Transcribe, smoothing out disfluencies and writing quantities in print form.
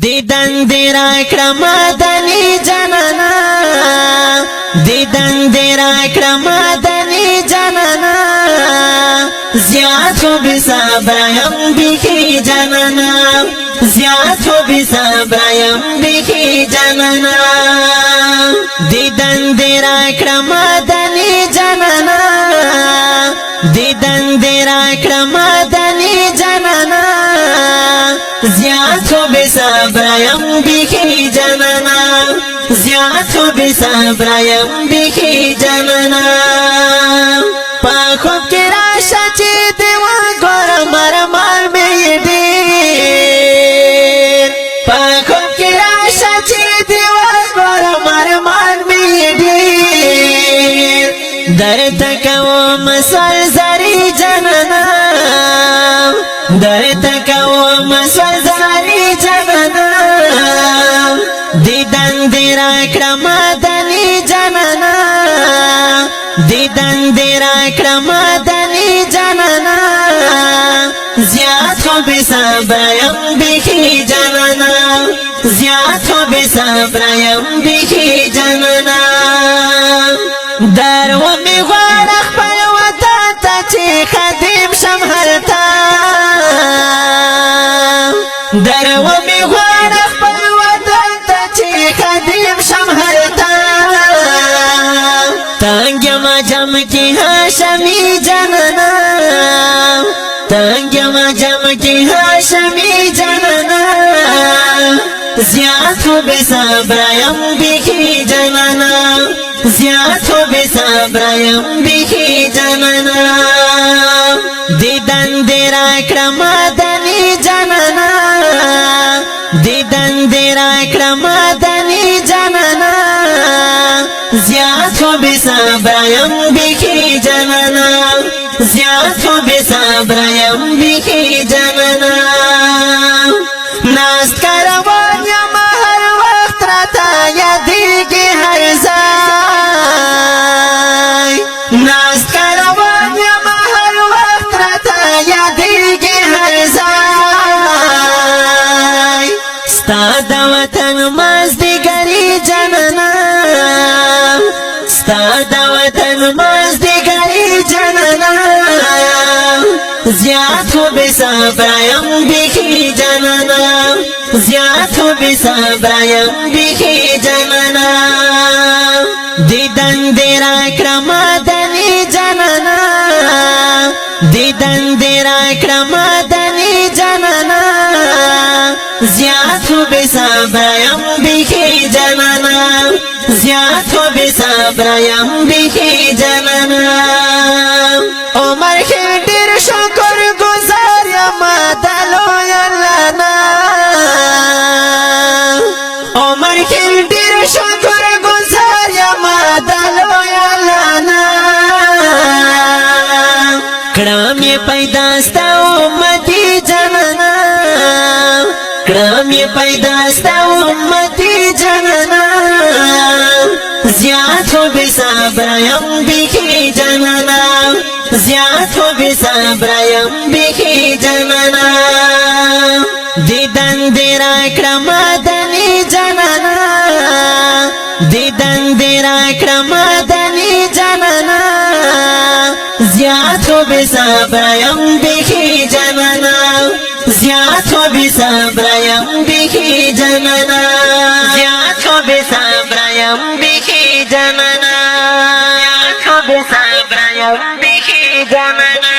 دیدن دیرا کرمادنی جانانا دیدن دیرا کرمادنی جانانا زیاد خو بصبرایم بیخی جانانا زیاد خو بصبرایم بیخی جانانا دیدن دیرا کرمادنی جانانا دیدن دیرا کرمادنی جانانا زیاد خو بصبرایم بیخی جانانا زیاد خو بصبرایم بیخی جانانا پا خوب کی راشا چی دیوا گورا مرمال می دیر پا خوب کی راشا چی دیوا گورا مرمال می دیر در تکو مسوال زری جانانا در تکو مسوال زری جانانا دیدن دیرا کرمادنی جانانا دیدن دیرا کرمادنی جانانا زیاد خو بصبرایم بیخی جانانا زیاد خو بصبرایم بیخی جانانا در و می غوار خپل وطن تا چی خدیم شم هلتا در و می غوار خپل وطن تا چی خدیم شم هلتا تنگ ما جم کی هاشمی جانانا تنگ ما جم کی هاشمی جانانا زیاد خو بصبرایم بیخی جانانا زیاد خو بصبرایم بیخی جانانا دیدن دیرا کرمادنی جانانا دیدن دیرا کرمادنی جانانا زیاد خو بصبرایم بیخی جانانا زیاد خو بصبرایم بیخی جانانا ناست کاروان یم هر وقت راتا یادیږي هر ځای ناست کاروان یم هر وقت راتا یادیږي هر ځای ستا د وطن مازدیګري جانانا ستا د وطن مازدیګري جانانا زیاد خو بصبرایم بیخی جانانا زیاد خو بصبرایم بیخی جانانا دیدن دیرا کرمادنی جانانا دیدن دیرا کرمادنی جانانا زیاد خو بصبرایم بیخی جانانا زیاد خو بصبرایم بیخی جانانا عمر کې ډېر شکر گزار یم د لوی الله نه عمر کې ډېر شکر گزار یم د لوی الله نه کړم یې پیدا ستا امتي جانانا کړم یې پیدا ستا امتي جانانا زیاد خو بصبرایم بیخی جانانا زیاد خو بصبرایم بیخی جانانا دیدن دیرا کرمادنی جانانا دیدن دیرا کرمادنی جانانا زیاد خو بصبرایم بیخی جانانا زیاد خو بصبرایم بیخی جانانا زیاد خو بصبرایم بیخی جانانا زیاد خو بصبرایم بیخی جانانا